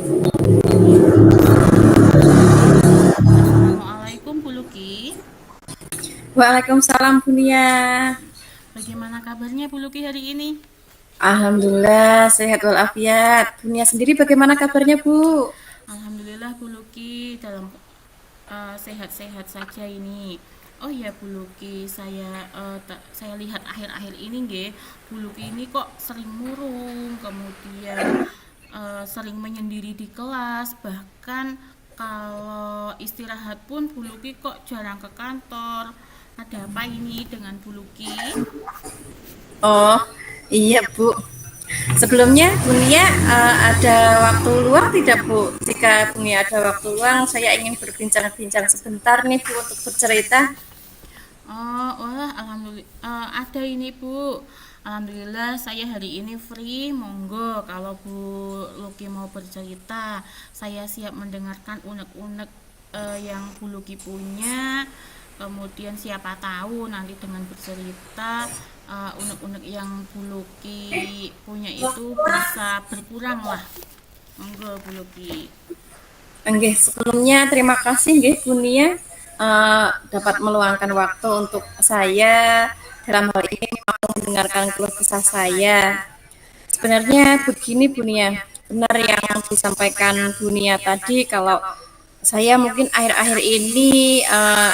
Assalamualaikum Bu Luki. Waalaikumsalam Bunia. Bagaimana kabarnya Bu Luki hari ini? Alhamdulillah sehat walafiat. Bunia sendiri bagaimana kabarnya Bu? Alhamdulillah Bu Luki dalam sehat-sehat saja ini. Oh ya Bu Luki, saya lihat akhir-akhir ini nggih, Bu Luki ini kok sering murung, kemudian sering menyendiri di kelas, bahkan kalau istirahat pun Bu Luki kok jarang ke kantor. Ada apa ini dengan Bu Luki? Oh iya Bu. Sebelumnya Bunia ada waktu luang tidak Bu? Jika Bunia ada waktu luang, saya ingin berbincang-bincang sebentar nih Bu untuk bercerita. Oh, wah, alhamdulillah ada ini Bu. Alhamdulillah saya hari ini free. Monggo kalau Bu Luki mau bercerita, saya siap mendengarkan unek-unek yang Bu Luki punya. Kemudian siapa tahu nanti dengan bercerita unek-unek yang Bu Luki punya itu bisa berkurang lah. Monggo Bu Luki. Nggih, sebelumnya terima kasih nggih Bunia dapat meluangkan waktu untuk saya dalam hal ini mau mendengarkan keluh kesah saya. Sebenarnya begini Bunia, benar yang disampaikan Bunia tadi kalau saya mungkin akhir-akhir ini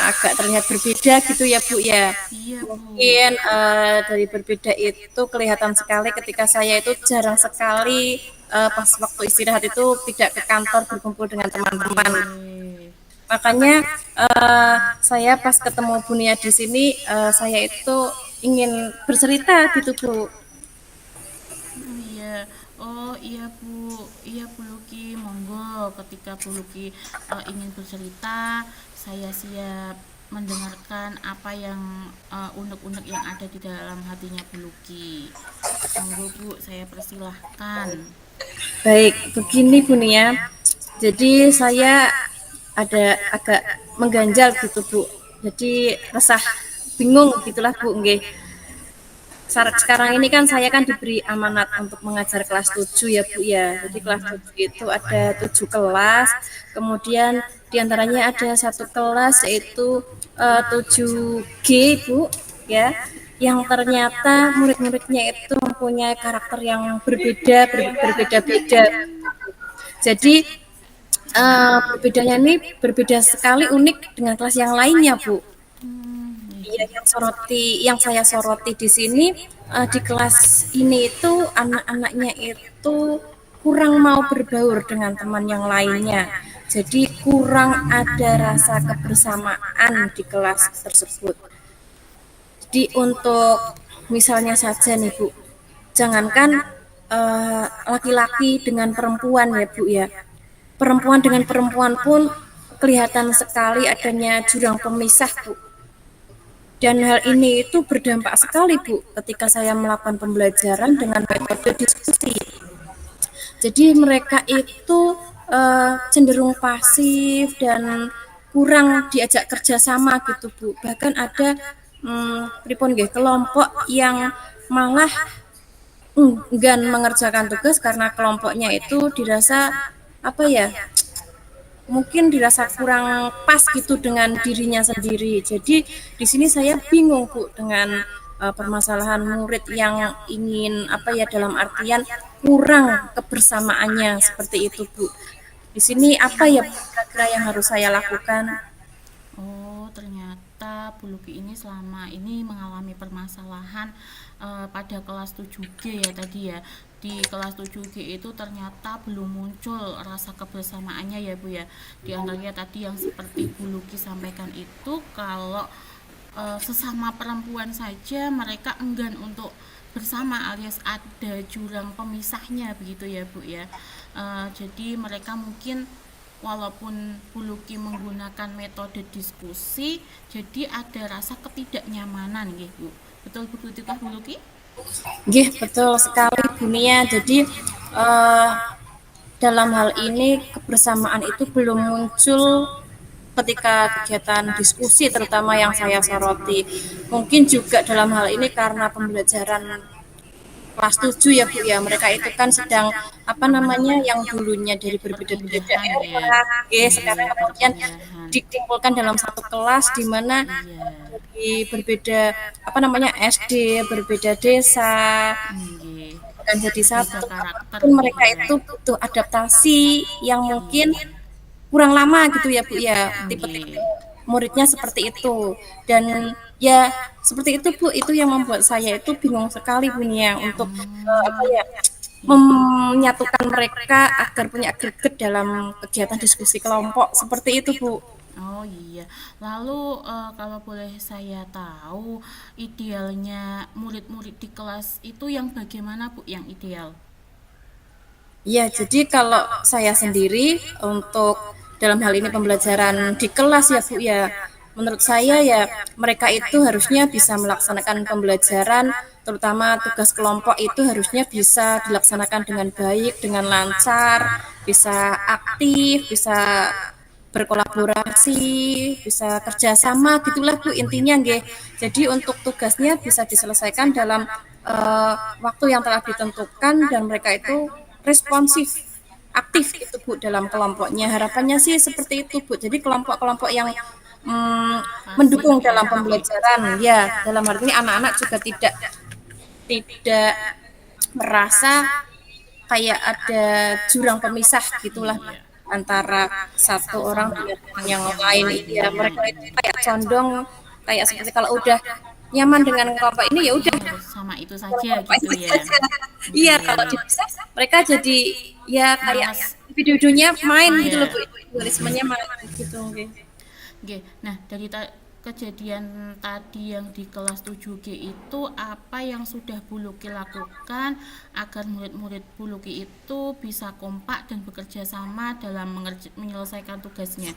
agak terlihat berbeda gitu ya Bu ya. Iya Bu. Mungkin dari berbeda itu kelihatan sekali ketika saya itu jarang sekali pas waktu istirahat itu tidak ke kantor berkumpul dengan teman-teman. Oke. Makanya saya pas ketemu Bunia di sini saya itu ingin bercerita gitu Bu. Oh iya, oh iya Bu, iya Bu Luki, monggo ketika Bu Luki ingin bercerita, saya siap mendengarkan apa yang unek-unek yang ada di dalam hatinya Bu Luki. Monggo Bu, saya persilahkan. Baik, begini Bunia. Jadi saya ada agak mengganjal gitu Bu. Jadi resah, bingung gitulah Bu nggih. Sekarang ini kan saya kan diberi amanat untuk mengajar kelas 7 ya Bu ya. Jadi kelas 7 itu ada 7 kelas, kemudian diantaranya ada satu kelas yaitu 7G Bu ya, yang ternyata murid-muridnya itu mempunyai karakter yang berbeda-beda. Jadi berbedanya ini berbeda sekali unik dengan kelas yang lainnya Bu. Iya, Iya, yang saya soroti di sini di kelas ini itu anak-anaknya itu kurang mau berbaur dengan teman yang lainnya. Jadi kurang ada rasa kebersamaan di kelas tersebut. Jadi untuk misalnya saja nih Bu, jangankan laki-laki dengan perempuan ya Bu ya. Perempuan dengan perempuan pun kelihatan sekali adanya jurang pemisah Bu. Dan hal ini itu berdampak sekali Bu ketika saya melakukan pembelajaran dengan metode diskusi. Jadi mereka itu cenderung pasif dan kurang diajak kerjasama gitu Bu. Bahkan ada pripun nggih kelompok yang malah enggan mengerjakan tugas karena kelompoknya itu dirasa apa ya, mungkin dirasa kurang pas gitu dengan dirinya sendiri. Jadi di sini saya bingung Bu dengan permasalahan murid yang ingin apa ya, dalam artian kurang kebersamaannya seperti itu Bu. Di sini apa ya kira-kira yang harus saya lakukan? oh, ternyata Bu Luki ini selama ini mengalami permasalahan pada kelas 7G ya tadi ya. Di kelas 7G itu ternyata belum muncul rasa kebersamaannya ya Bu ya. Di antaranya tadi yang seperti Bu Luki sampaikan itu kalau sesama perempuan saja mereka enggan untuk bersama alias ada jurang pemisahnya begitu ya Bu ya. Jadi mereka mungkin walaupun Bu Luki menggunakan metode diskusi jadi ada rasa ketidaknyamanan gitu Bu. Betul begitukah Bu Luki? Nggih, betul sekali Bunia. Jadi dalam hal ini kebersamaan itu belum muncul ketika kegiatan diskusi terutama yang saya soroti. Mungkin juga dalam hal ini karena pembelajaran kelas 7 ya Bu ya. Mereka itu kan sedang apa namanya yang dulunya dari berbeda-beda Perpindahan ya. daerah, sekarang Iya, kemudian perpindahan. dikumpulkan dalam satu kelas di mana Iya. dari berbeda apa namanya SD, berbeda desa, Nggih. bukan jadi Berbeda satu. karakter Apapun Bu mereka ya. itu butuh adaptasi yang mungkin Iya. kurang lama gitu ya Bu ya, tipe-tipe Nggih. muridnya seperti itu. Dan ya seperti itu Bu, itu yang membuat saya itu bingung sekali Bu ya untuk apa Hmm. ya Iya. menyatukan mereka agar punya greget dalam kegiatan diskusi kelompok seperti itu Bu. Oh iya. Lalu kalau boleh saya tahu idealnya murid-murid di kelas itu yang bagaimana Bu yang ideal? Ya, jadi kalau saya sendiri untuk dalam hal ini pembelajaran di kelas ya Bu ya, menurut saya ya mereka itu harusnya bisa melaksanakan pembelajaran, terutama tugas kelompok itu harusnya bisa dilaksanakan dengan baik, dengan lancar, bisa aktif, bisa berkolaborasi, bisa kerjasama gitulah Bu intinya nggih. Jadi untuk tugasnya bisa diselesaikan dalam waktu yang telah ditentukan dan mereka itu responsif, aktif itu Bu dalam kelompoknya. Harapannya sih seperti itu Bu. Jadi kelompok-kelompok yang mm, Pasif mendukung ya dalam nggih. pembelajaran, ya dalam hal ini anak-anak juga tidak merasa kayak ada jurang pemisah gitulah Iya. antara satu Satu orang sama dengan yang yang lain. Iya, lainnya. mereka itu kayak condong kayak seperti kalau udah nyaman dengan kelompok ini ya udah Harus sama itu dengan saja kelompok gitu ini ya. saja. Iya, kalau Nggih. dipisah mereka jadi ya kayak Males. video-videonya main gitu loh Iya. Bu, tulismenya main gitu. Oke. Oke, nah dari kejadian tadi yang di kelas 7G itu apa yang sudah Bu Luki lakukan agar murid-murid Bu Luki itu bisa kompak dan bekerja sama dalam menyelesaikan tugasnya?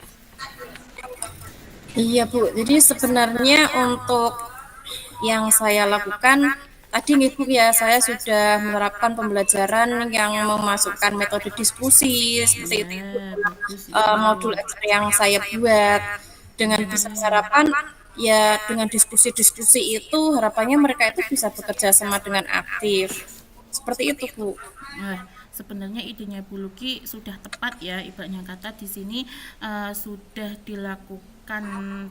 Iya Bu, jadi sebenarnya untuk yang saya lakukan tadi nih Bu ya, saya sudah menerapkan pembelajaran yang memasukkan metode diskusi seperti itu Iya, Ibu, dalam bagus itu. modul ajar yang saya buat dengan besar Hmm. harapan ya dengan diskusi-diskusi itu harapannya mereka itu bisa bekerja sama dengan aktif. Seperti itu Bu. Nah, sebenarnya idenya Bu Luki sudah tepat ya, ibaratnya kata di sini sudah dilakukan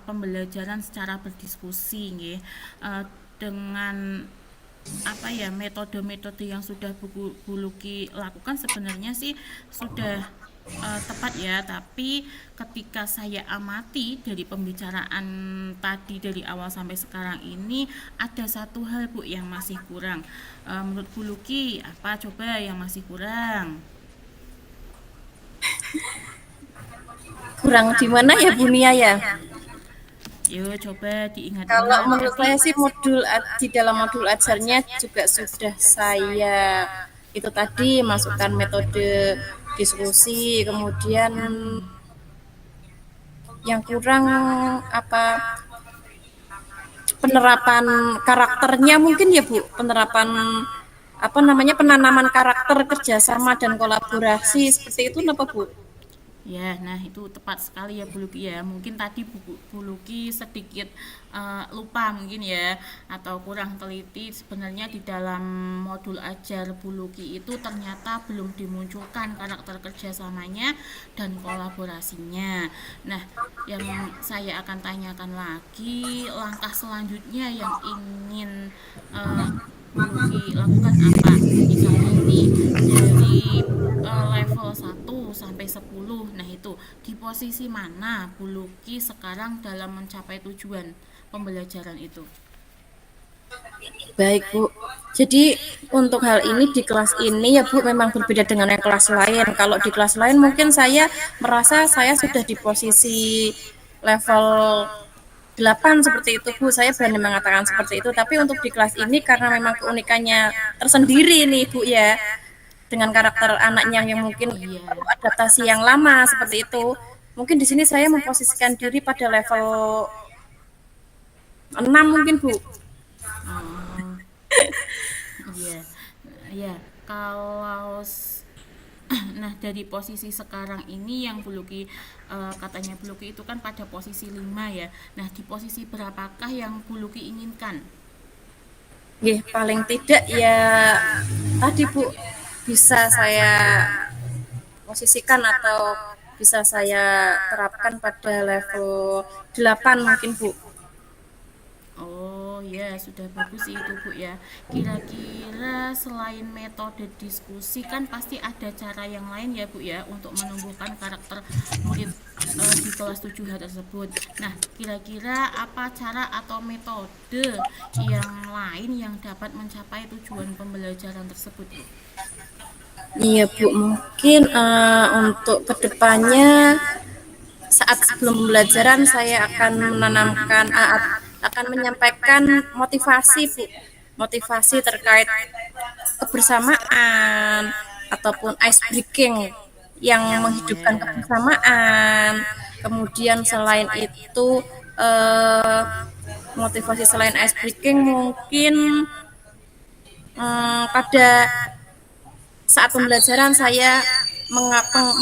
pembelajaran secara berdiskusi, nggih. Dengan apa ya metode-metode yang sudah Bu Luki lakukan sebenarnya sih sudah tepat ya, tapi ketika saya amati dari pembicaraan tadi dari awal sampai sekarang ini ada satu hal Bu yang masih kurang. Menurut Bu Luki apa coba yang masih kurang? Kurang di mana ya Bu Nia ya? Yuk coba Kalau diingat-ingat menurut tadi. saya sih di dalam modul ajarnya juga sudah saya itu tadi masukkan metode diskusi, kemudian yang kurang apa penerapan karakternya mungkin ya Bu, penerapan apa namanya penanaman karakter kerjasama dan kolaborasi seperti itu apa Bu? Ya, nah itu tepat sekali ya Bu Luki ya. Mungkin tadi Bu Luki sedikit lupa mungkin ya atau kurang teliti. Sebenarnya di dalam modul ajar Bu Luki itu ternyata belum dimunculkan karakter kerjasamanya dan kolaborasinya. Nah, yang saya akan tanyakan lagi langkah selanjutnya yang ingin Bu Luki lakukan apa? Misalnya nih dari level 1 sampai 10. Nah, itu di posisi mana Bu Luki sekarang dalam mencapai tujuan pembelajaran itu? Baik Bu. Jadi untuk hal ini di kelas ini ya Bu memang berbeda dengan yang kelas lain. Kalau di kelas lain mungkin saya merasa saya sudah di posisi level 8 seperti itu Bu. Saya berani mengatakan seperti itu. Tapi untuk di kelas ini karena memang keunikannya tersendiri nih Bu ya. Dengan karakter anaknya yang mungkin perlu Iya. adaptasi yang lama seperti itu. Mungkin di sini saya memposisikan diri pada level 6 mungkin Bu. Oh, iya. Iya, kalau nah dari posisi sekarang ini yang Bu Luki katanya Bu Luki itu kan pada posisi 5 ya. Nah, di posisi berapakah yang Bu Luki inginkan? Nggih, paling tidak ya tadi Bu, bisa saya posisikan atau bisa saya terapkan pada level 8 mungkin Bu. Oh ya, sudah bagus sih itu Bu ya. Kira-kira selain metode diskusi kan pasti ada cara yang lain ya Bu ya untuk menumbuhkan karakter murid di kelas 7H tersebut. Nah, kira-kira apa cara atau metode yang lain yang dapat mencapai tujuan pembelajaran tersebut Bu? Iya Bu, mungkin untuk kedepannya saat sebelum pembelajaran saya akan menanamkan akan menyampaikan motivasi Bu, motivasi terkait kebersamaan ataupun ice breaking yang menghidupkan Ya. kebersamaan. Kemudian selain itu eh, motivasi selain ice breaking mungkin pada saat pembelajaran saya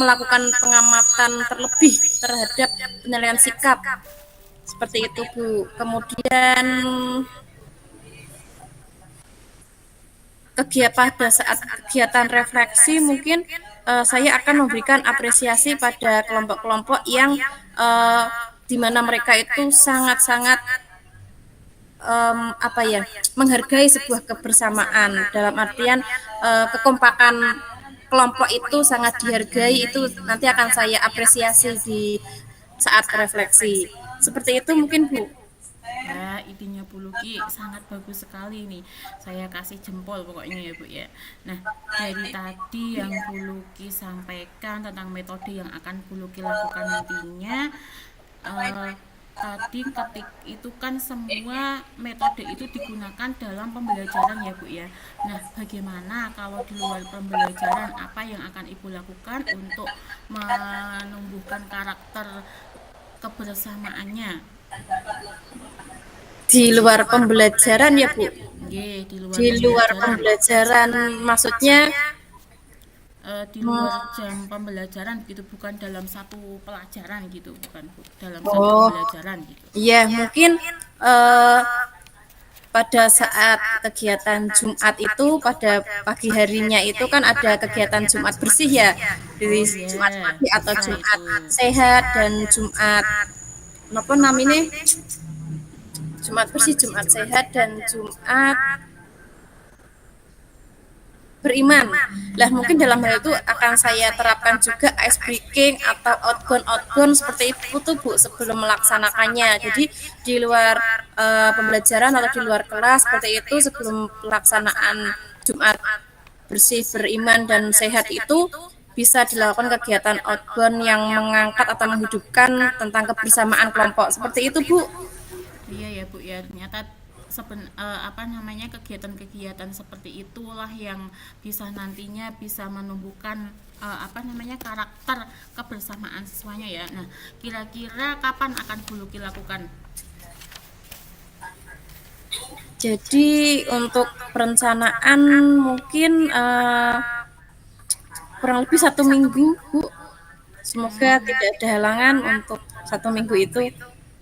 melakukan pengamatan terlebih terhadap penilaian sikap seperti itu Bu. Kemudian kegiatan pada saat kegiatan refleksi mungkin saya akan memberikan apresiasi pada kelompok-kelompok yang di mana mereka itu sangat-sangat apa ya menghargai sebuah kebersamaan dalam artian kekompakan kelompok itu sangat dihargai, itu nanti akan saya apresiasi di saat refleksi seperti itu mungkin Bu. Wah, idenya Bu Luki sangat bagus sekali nih. Saya kasih jempol pokoknya ya Bu ya. Nah, dari tadi yang Bu Luki sampaikan tentang metode yang akan Bu Luki lakukan nantinya, eh, tadi ketik itu kan semua metode itu digunakan dalam pembelajaran ya Bu ya. Nah, bagaimana kalau di luar pembelajaran apa yang akan Ibu lakukan untuk menumbuhkan karakter kebersamaannya? Di luar pembelajaran ya Bu, G di luar di luar pembelajaran. pembelajaran maksudnya Di luar hmm, jam pembelajaran gitu, bukan dalam satu pelajaran gitu, bukan dalam satu oh pembelajaran gitu. iya mungkin eh, pada saat kegiatan Jumat itu pada pagi harinya itu kan ada kegiatan Jumat bersih ya, Oh dari Jumat iya, pagi atau bisa Jumat itu. sehat dan Jumat apa namanya, Jumat bersih, Jumat sehat dan Jumat beriman. Lah mungkin dalam hal itu akan saya terapkan juga ice breaking atau outbound seperti itu tuh Bu sebelum melaksanakannya. Jadi di luar pembelajaran atau di luar kelas seperti itu sebelum pelaksanaan Jumat bersih, beriman dan sehat itu bisa dilakukan kegiatan outbound yang mengangkat atau menghidupkan tentang kebersamaan kelompok. Seperti itu Bu. Iya ya Bu ya, ternyata apa namanya kegiatan-kegiatan seperti itulah yang bisa nantinya bisa menumbuhkan apa namanya karakter kebersamaan siswanya ya. Nah, kira-kira kapan akan Bu Luki lakukan? Jadi untuk perencanaan mungkin kurang lebih 1 minggu, Bu. Semoga Hmm. tidak ada halangan untuk 1 minggu itu.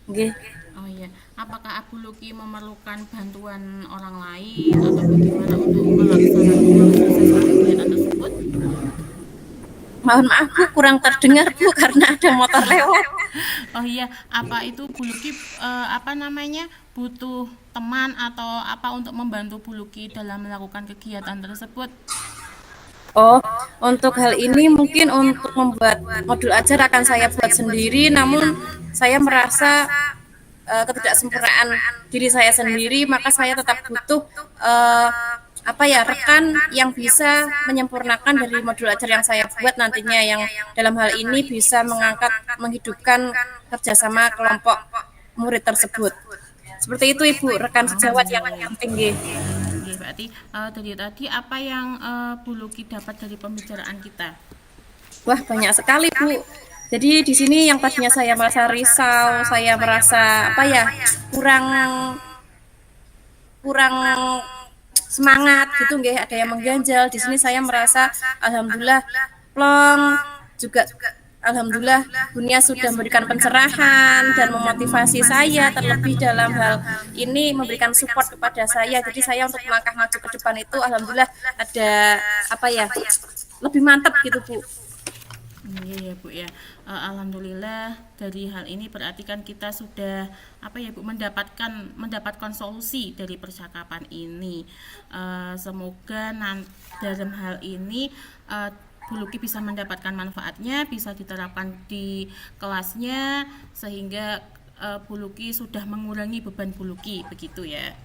Nggih. Oh iya, apakah Abu Luki memerlukan bantuan orang lain atau bagaimana untuk mensuksesan kegiatan tersebut? Mohon maaf Bu, kurang terdengar Bu karena ada motor lewat. Oh iya, apa itu Bu Luki apa namanya butuh teman atau apa untuk membantu Bu Luki dalam melakukan kegiatan tersebut? Oh, untuk hal ini mungkin untuk membuat modul ajar akan saya buat sendiri, namun saya merasa ketidaksempurnaan diri saya sendiri, maka saya tetap butuh uh, apa ya rekan yang bisa menyempurnakan dari modul ajar yang saya buat nantinya, yang dalam hal ini bisa mengangkat menghidupkan kerjasama kelompok murid tersebut. Seperti itu Ibu, rekan Oh sejawat yang iya. tinggi. Oke, berarti dari tadi apa yang Bu Luki dapat dari pembicaraan kita? Wah, banyak sekali Bu. Jadi di sini yang tadinya saya merasa risau, saya merasa apa ya kurang kurang semangat gitu nggih, ada yang mengganjal. Di sini saya merasa alhamdulillah plong juga Alhamdulillah Bunia sudah memberikan pencerahan dan memotivasi saya, terlebih dalam hal ini memberikan support kepada saya. Jadi saya untuk melangkah maju ke depan itu alhamdulillah ada apa ya, lebih mantap gitu Bu. Iya ya Bu ya. Alhamdulillah dari hal ini berarti kan kita sudah apa ya Bu mendapatkan solusi dari percakapan ini. Semoga dalam hal ini Bu Luki bisa mendapatkan manfaatnya, bisa diterapkan di kelasnya sehingga Bu Luki sudah mengurangi beban Bu Luki begitu ya.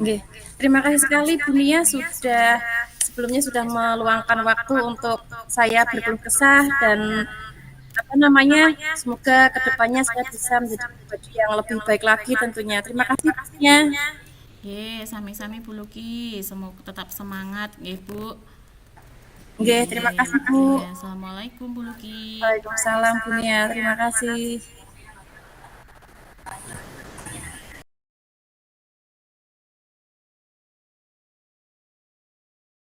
Oke. Terima kasih sekali Bu Nia sudah sebelumnya sudah meluangkan waktu untuk saya berkeluh kesah dan apa namanya, semoga kedepannya saya bisa menjadi pribadi yang lebih baik lagi tentunya. Terima kasih Bu Nia. Ye, sami-sami Bu Luki, semoga tetap semangat ya Bu. Oke, terima Ye, kasih Bu. ya, assalamualaikum Bu Luki. Waalaikumsalam Bu Nia. Terima kasih.